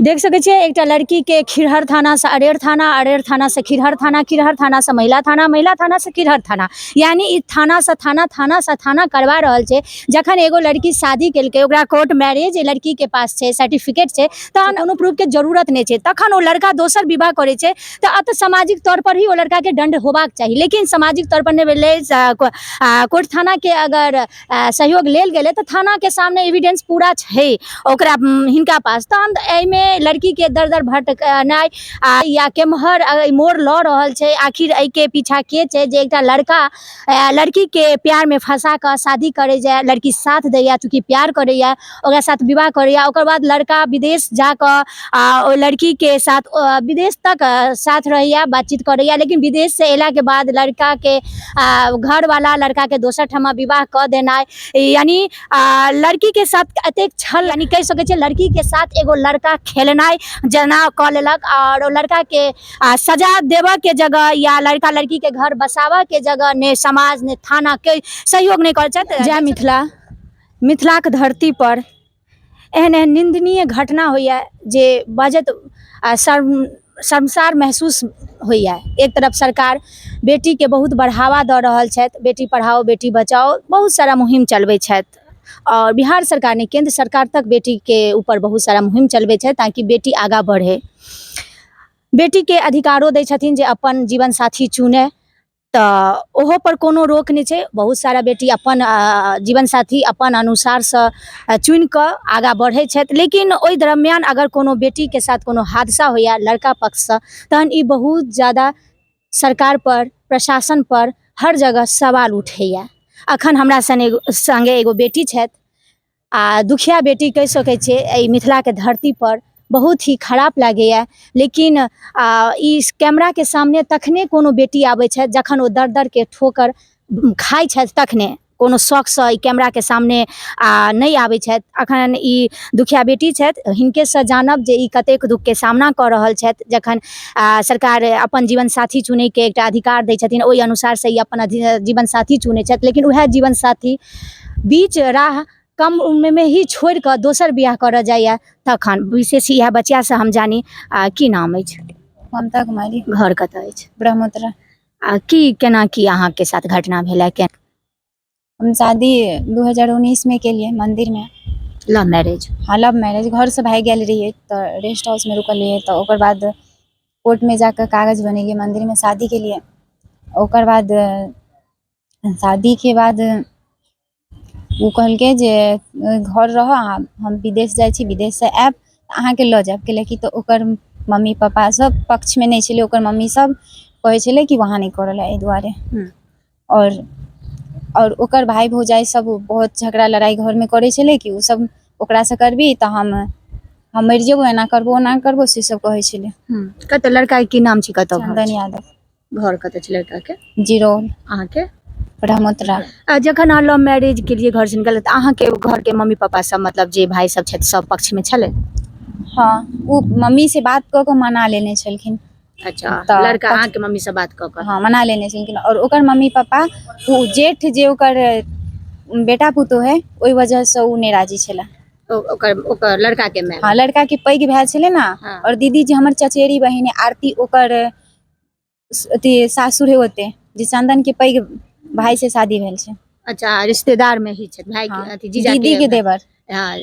देख सकै छियै एकटा लड़की के खिरहर थाना से अरेर थाना से खिरहर थाना से महिला थाना से खिरहर थाना, यानी ई थाना से थाना करवा रहल छै। जखन एगो लड़की शादी केलकै, ओकरा कोर्ट मैरिज लड़की के पास छै, सर्टिफिकेट छै, तहन कोनो प्रूफ के जरूरत नहीं छै, तखन ओ लड़का दोसर विवाह करे छै तऽ अत सामाजिक तौर पर ही ओ लड़का के दंड होबाक चाही। लेकिन सामाजिक तौर पर नहीं भेलै, कोर्ट थाना के अगर सहयोग लेल गेलै तऽ थाना के सामने एविडेंस पूरा छै ओकरा हिनका पास, तहन एहिमे लड़की के दर दर भटकनाइ या केम्हर मोड़ लऽ रहल छै, आखिर एहि के पीछा के छै जे एकटा लड़का लड़की के प्यार में फंसा कऽ शादी करे जाए, लड़की साथ दैया चूँकि प्यार करैया, ओकरा साथ विवाह करैया, ओकर बाद लड़का विदेश जाकऽ ओ लड़की के साथ विदेश तक साथ रहैया, बातचीत करैया, लेकिन विदेश से एला के बाद लड़का के घर वाला लड़का के दोसर ठमा विवाह कऽ देनाइ, यानी लड़की के साथ एतेक छल, यानी कहि सकै छियै लड़की के साथ एगो लड़का खेलनाइ जेना कऽ लेलक, और ओ लड़का के सजा देबऽ के जगह या लड़का लड़की के घर बसाबऽ के जगह ने समाज ने थाना के सहयोग नहीं कर छथि। जय मिथिला, मिथिलाक धरती पर एहन एहन निंदनीय घटना होइया जे बजत शर्मसार महसूस होइया। एक तरफ सरकार बेटी के बहुत बढ़ावा दऽ रहल छथि, बेटी पढ़ाओ बेटी बचाओ बहुत सारा मुहिम चलबै छथि, और बिहार सरकार ने केंद्र सरकार तक बेटी के ऊपर बहुत सारा मुहिम चलबै छै ताकि बेटी आगा बढ़े, बेटी के अधिकारो दै छथिन जे अपन जीवन साथी चुने, तऽ ओहो पर कोनो रोक नहीं छै। बहुत सारा बेटी अपन जीवन साथी अपन अनुसार से चुनि कऽ आगा बढ़ै छथि, लेकिन ओहि दरमियान अगर कोनो बेटी के साथ कोनो हादसा होइया लड़का पक्ष से, तहन ई बहुत ज़्यादा सरकार पर, प्रशासन पर, हर जगह सवाल उठैया। अखन हमरा संगे एगो बेटी छथि, दुखिया बेटी कहि सकै छियै एहि मिथिला के धरती पर, बहुत ही खराब लागैया। लेकिन ई कैमरा के सामने तखने कोनो बेटी आबै छथि जखन ओ दर दर के ठोकर खाइ छथि, तखने कोनो शौक से ई कैमरा के सामने नहीं आबै छथि। अखन ई दुखिया बेटी छथि, हिनके से जानब जे ई कतेक दुख के सामना कऽ रहल छथि, जखन सरकार अपन जीवन साथी चुनै के एकटा अधिकार दै छथिन, ओहि अनुसार से ई अपन जीवन साथी चुनै छथि, लेकिन वएह जीवन साथी बीच राह कम उम्र में ही छोड़ कर दोसर बियाह कर जाइया, तखन विशेष इएह बचिया से हम जानी की नाम अछि? ममता कुमारी। घर कतऽ अछि? ब्रह्मोत्तरा। की केना की अहाँ के साथ घटना भेला? के हम शादी 2019 में केलिए मंदिर में। Love marriage? हाँ, लव मैरिज। घर से भाग गेल रहिए तो रेस्ट हाउस में रुकल रहिए, तो ओकर बाद कोर्ट में जाकर कागज बनेलिए, मंदिर में शादी के लिए। ओकर बाद शादी के बाद वो कहलकै जे घर रह, हम विदेश जाइ छी, विदेश से आयब अहाँ के लऽ जायब, कैलाकि तो ओकर मम्मी पापा सब पक्ष में नहीं छलै, ओकर मम्मी सब कहै छलै कि वहाँ नहीं करल है, एहि दुआरे। और ओकर भाई भौजाई सब बहुत झगड़ा लड़ाई घर में करे छलै कि उ सब ओकरा से करबी तो हम मरि जेबो, एना करबो ओना करबो, से सब कहै छलै। कतऽ लड़का के की नाम छी? कतऽ? चंदन यादव। घर कतऽ छै लड़का के? जिरोल। अहाँ के? ब्रह्मोत्तरा। जखन अहाँ लव मैरिज के लिए घर से निकल तऽ अहाँ के घर के मम्मी पापा सब, मतलब जे भाई सब छथि, सब पक्ष में छलै? हाँ, वो मम्मी से बात कऽ के मना लेने छलखिन। अच्छा, लड़का अहाँ के मम्मी से बात कऽ के? हाँ, मना लेने छलखिन। और ओकर मम्मी पापा वो जेठ जे ओकर बेटा पुतोह है, ओहि वजह से उ नहीं राजी छला। ओकर लड़का के में? हाँ, लड़का के पैघ भाई छलै ना। हाँ। और दीदी जे हमर चचेरी बहिन आरती, ओकर अथी सासुर है ओते, जे चंदन के पैघ भाई से शादी भेल छै। अच्छा, रिश्तेदार में ही छै भाई के? अथी जीजा के? दीदी के देवर। हाँ,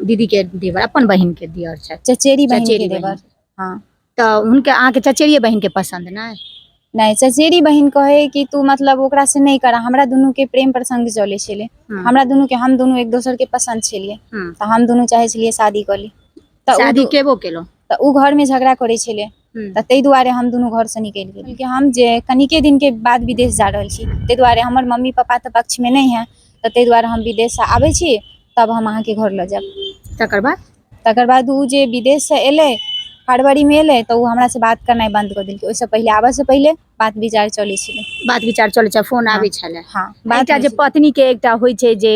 दीदी के देवर, अपन बहिन के दियर छै? चचेरी बहिन के देवर। हाँ, तो उनके अहाँ के चचेरी बहिन के पसंद नहीं? चचेरी बहिन कहे कि तू मतलब ओकरा से नहीं करा, हमरा दुनू के प्रेम प्रसंग चले छलै, हमरा दुनू के, हम दुनू एक दोसर के पसंद छलिए, तो हम दुनू चाहे छलिए शादी कर ली। शादी केबो केलो तो उ घर में झगड़ा करे छलै, तो तै दुआरे हम दुनू घर से निकल गेल कि हम जे कनिके दिन के बाद विदेश जा रहल छी, तै दुआरे हमर मम्मी पापा तो पक्ष में नहीं है, तो तै दुआरे हम विदेश से आबै छी, तब हम अहाँ के घर ल जाब। तकर बाद उ जे विदेश से एले, फरवरी में एले, तो उ हमरा से बात करना बंद कर देलकै। ओइसे पहले, आबे से पहले बात विचार चलै छलै। बात विचार चलै छै, फोन हाँ। आबै छलै। हाँ एकटा जे पत्नी के एकटा होइ छै जे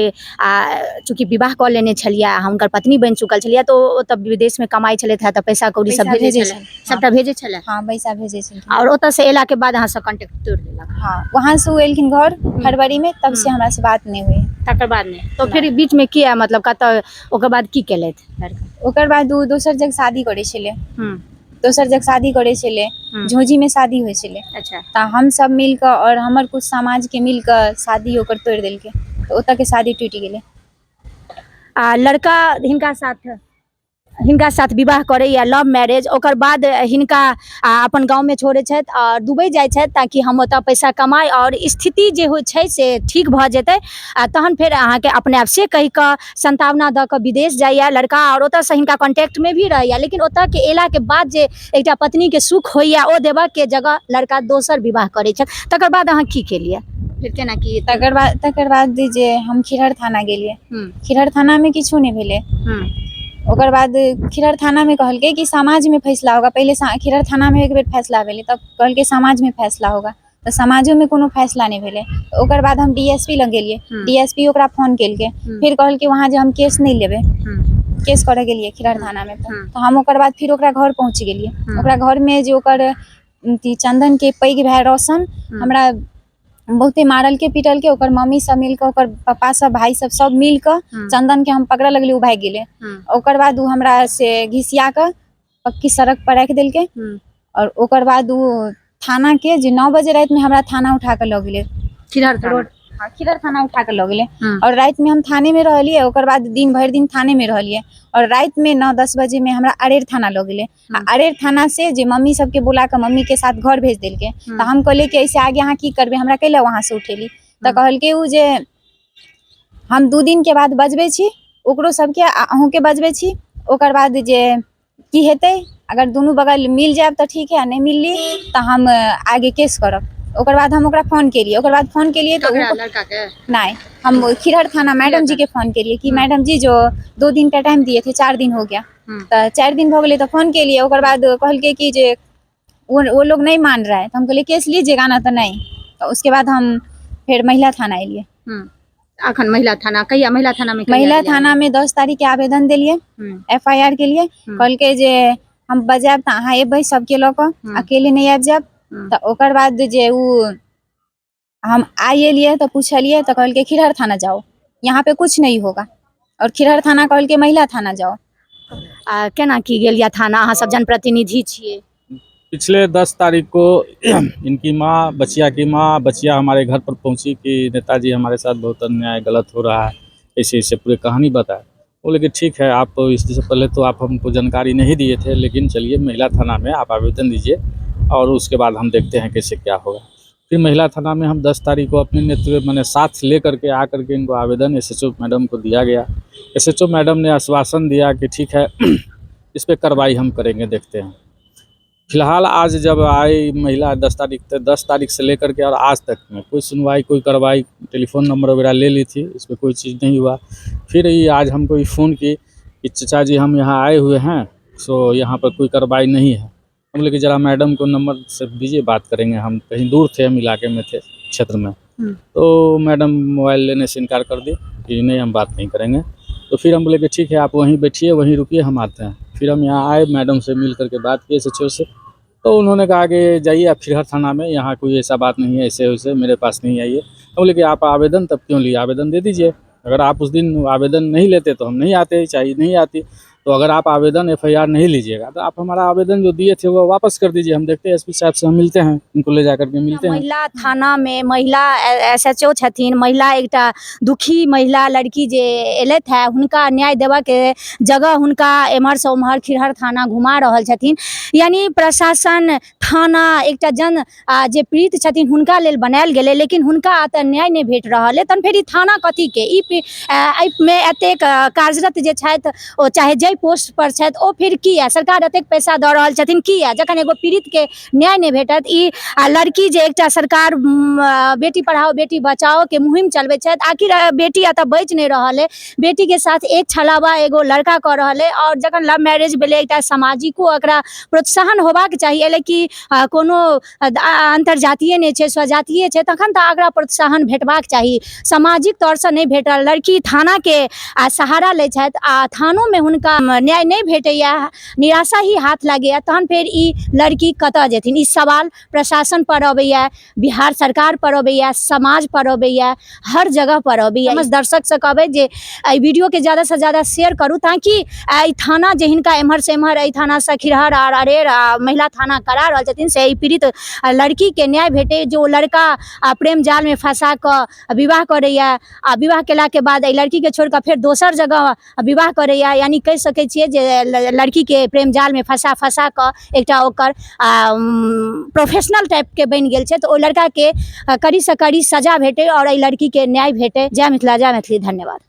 चूँकि विवाह कऽ लेने छलियै आ हुनकर पत्नी बनि चुकल छलियै तऽ ओ तऽ विदेश में कमाइ छलथि है तऽ पैसा कौड़ी सब भेजै छलै, सबटा भेजै छलै। हाँ पैसा भेजै छलखिन। और ओतऽ से एला के बाद अहाँ से कांटेक्ट तोड़ देलक। हाँ वहाँ से वो एलखिन घर फरवरी में, तब से हमरा से बात नहीं हुई। तकर बाद में तो फिर बीच में किया मतलब कतऽ ओकर बाद की केलथि लड़का? ओकर बाद वो दोसर जगह शादी करै छलै। हम्म। दोसर जगह शादी करै छलै, झोजी में शादी होइ छलै। अच्छा। तऽ हम सब मिल कऽ और हमर कुछ समाज के मिल कऽ शादी ओकर तोड़ देलकै, तऽ ओतऽ के शादी टूटि गेलै। लड़का हिनका साथ विवाह करैया लव मैरिज, ओकर बाद हिनका अपन गाँव में छोड़ै छथि और दुबई जाइ छथि ताकि हम ओतऽ पैसा कमाई और स्थिति जे होइ छै से ठीक भऽ जेतै तहन फेर अहाँके अपने आप से कहि कऽ संतावना दऽ कऽ विदेश जाइया लड़का और ओतऽ से हिनका कॉन्टेक्ट में भी रहैया, लेकिन ओतऽ के एला के बाद जे एकटा पत्नी के सुख होइया ओ देबऽ के जगह लड़का दोसर विवाह करै छथि। तकर बाद अहाँ की केलियै फिर, केना की? तकर बाद जे हम खिरहर थाना गेलियै, खिरहर थाना में किछु नहीं भेलै। ओकर बाद खिरहर थाना में कहलकै कि समाज में फैसला होगा। पहले खिरहर थाना में एक बेर फैसला भेलै, तब कहलकै समाज में फैसला होगा, तऽ समाजो में कोनो फैसला नहीं भेलै। ओकर बाद हम DSP लग गेलियै, DSP ओकरा फोन केलकै, फिर कहलकै वहाँ जे हम केस नहीं लेबै, केस करऽ गेलियै खिरहर थाना में। तऽ हम ओकर बाद फिर ओकरा घर पहुँच गेलियै। ओकरा घर में जे ओकर चंदन के पैघ भाई रोशन हमरा बहुते मारलकै पीटलकै। ओकर मम्मी सब मिलकर, ओकर पापा सब, भाई सब सब मिलकर चंदन के हम पकड़ऽ लगलियै, उ भाग गेलै। ओकर बाद उ हमरा से घिसिया कऽ पक्की सड़क पर राखि देलकै और ओकर बाद उ थाना के जे 9 बजे राति में हमरा थाना उठा के लऽ गेलै, खिरहर थाना? हाँ खिरहर थाना उठा के लऽ गेलै। और रात में हम थाने में रहलियै, ओकर बाद दिन भरि दिन थाने में रहलियै और रात में 9-10 बजे में हमरा अरेर थाना लऽ गेलै। अरेर थाना से जे मम्मी सबके बुला के मम्मी के साथ घर भेज देलकै। तऽ हम कहलियै कि ऐसे आगे अहाँ की करबै, हमरा कैला वहाँ से उठेली? तऽ कहलकै उ जे हम 2 दिन के बाद बजबै छी ओकरो सबके आ अहूँ के बजबै छी, ओकर बाद जे की हेतै अगर दुनू बगल मिल जायब तऽ ठीक है, नहीं मिलली तऽ हम आगे केस करब। ओकर बाद हम ओकरा फोन केलियै, ओकर बाद फोन केलियै तऽ लड़का के नहीं, हम खिरहर थाना मैडम जी के फोन केलिए कि मैडम जी जो 2 दिन का टाइम दिए थे, 4 दिन हो गया। तो 4 दिन हो गए तो फोन के लिए। ओकर बाद कहलके कि जे वो लोग नहीं मान रहा है, तो हम कहलिए केस लीजिएगा ना? तो नहीं। तो उसके बाद हम फिर महिला थाना एलिए। अखन महिला थाना कहिया? महिला थाना में महिला थाना में 10 तारीख के आवेदन दिलिए FIR के लिए। कहलके जे हम बजायब तऽ अहाँ एबै सबके लऽ कऽ, अकेले नहीं आबि जायब। तऽ ओकर बाद जे उ हम आई एलिए तो पूछलिए तो कहलके खिरहर थाना जाओ, यहाँ पे कुछ नहीं होगा। और खिरहर थाना कहलके महिला थाना जाओ। केना की गेलिया थाना? अहाँ सब जनप्रतिनिधि छियै। पिछले 10 तारीख को इनकी माँ, बचिया की माँ, बचिया हमारे घर पर पहुंची कि नेताजी हमारे साथ बहुत अन्याय गलत हो रहा है, ऐसे ऐसे पूरी कहानी बताए। बोले कि ठीक है, आप इससे पहले तो आप हमको जानकारी नहीं दिए थे, लेकिन चलिए महिला थाना में आप आवेदन दीजिए और उसके बाद हम देखते हैं कैसे क्या होगा। फिर महिला थाना में हम 10 तारीख को अपने नेतृत्व मैंने साथ ले करके आकर के इनको आवेदन SHO मैडम को दिया गया। SHO मैडम ने आश्वासन दिया कि ठीक है इस पर कार्रवाई हम करेंगे, देखते हैं। फिलहाल आज जब आई महिला 10 तारीख से लेकर के और आज तक में कोई सुनवाई, कोई कार्रवाई, टेलीफोन नंबर वगैरह ले ली थी, इस पर कोई चीज़ नहीं हुआ। फिर ये आज हमको ये फ़ोन की कि चाचा जी हम यहाँ आए हुए हैं, सो यहाँ पर कोई कार्रवाई नहीं है। हम बोले कि ज़रा मैडम को नंबर से दीजिए, बात करेंगे। हम कहीं दूर थे, हम इलाके में थे, क्षेत्र में। तो मैडम मोबाइल लेने से इनकार कर दी कि नहीं हम बात नहीं करेंगे। तो फिर हम बोले कि ठीक है आप वहीं बैठिए, वहीं रुकिए, हम आते हैं। फिर हम यहाँ आए, मैडम से मिल करके बात की SHO से। तो उन्होंने कहा कि जाइए आप खिरहर थाना में, यहाँ कोई ऐसा बात नहीं है, ऐसे वैसे मेरे पास नहीं आइए। हम बोले कि आप आवेदन तब क्यों लिए, आवेदन दे दीजिए। अगर आप उस दिन आवेदन नहीं लेते तो हम नहीं आते, चाहिए नहीं आती। तो अगर आप आवेदन FIR नहीं लीजिएगा तो आप हमारा आवेदन जो दिए थे वो वापस कर दीजिए, हम देखते हैं SP साहब से हम मिलते हैं, उनको ले जाकर के मिलते हैं। महिला थाना में महिला SHO छथिन, महिला एकटा दुखी महिला लड़की जे एलथि है हुनका न्याय देबा के जगह हुनका एम्हर से उम्हर खिरहर थाना घुमा रहल छथिन। यानी प्रशासन, थाना एकटा जन जे पीड़ित छथिन हुनका लेल बनायल गेलै, लेकिन हुनका एतऽ न्याय नहि भेट रहल है। तहन फेर ई थाना कथी के? ई में एतेक कार्यरत जे छथि ओ चाहे जाहि पोस्ट पर छथि ओ फिर की है, सरकार एतेक पैसा दऽ रहल छथिन की है, जखन एगो पीड़ित के न्याय नहि भेटत। ई लड़की जे एकटा सरकार बेटी पढ़ाओ बेटी बचाओ के मुहिम चलबै छथि, आखिर बेटी एतऽ बचि नहि रहल है, बेटी के साथ एक छलावा एगो लड़का कऽ रहल है। और जखन लव मैरिज भेलै एकटा सामाजिको एकरा प्रोत्साहन होबाक चाही, एले कि कोनो अंतरजातीय नहि छै, स्वजातीय छै, तखन तऽ एकरा प्रोत्साहन भेटबाक चाही, सामाजिक तौर से नहीं भेटल। लड़की थाना के सहारा ले छथि आ थानो में हुनका न्याय नहीं भेटैया, निराशा ही हाथ लागैया, तहन फेर ई लड़की कतऽ जेथिन। ई सवाल प्रशासन पर अबैया, बिहार सरकार पर अबैया, समाज पर अबैया, हर जगह पर अबैया। हम दर्शक से कहबै जे एहि वीडियो के ज्यादा से ज्यादा शेयर करू, ताकि एहि थाना जे हिनका एम्हर से एम्हर एहि थाना से खिरहर और अरेर महिला थाना करा रहल छथिन से एहि पीड़ित लड़की के न्याय भेटे। जो लड़का प्रेम जाल में फंसा कऽ विवाह करैया आ विवाह केला के बाद एहि लड़की के छोड़ कऽ फेर दोसर जगह विवाह करैया, यानी कहि सकै छियै जे लड़की के प्रेम जाल में फंसा कऽ एकटा ओकर प्रोफेशनल टाइप के बनि गेल छै, तऽ ओहि लड़का के कड़ी से कड़ी सजा भेटे और एहि लड़की के न्याय भेटे। जय मिथिला, जय मैथिली, धन्यवाद।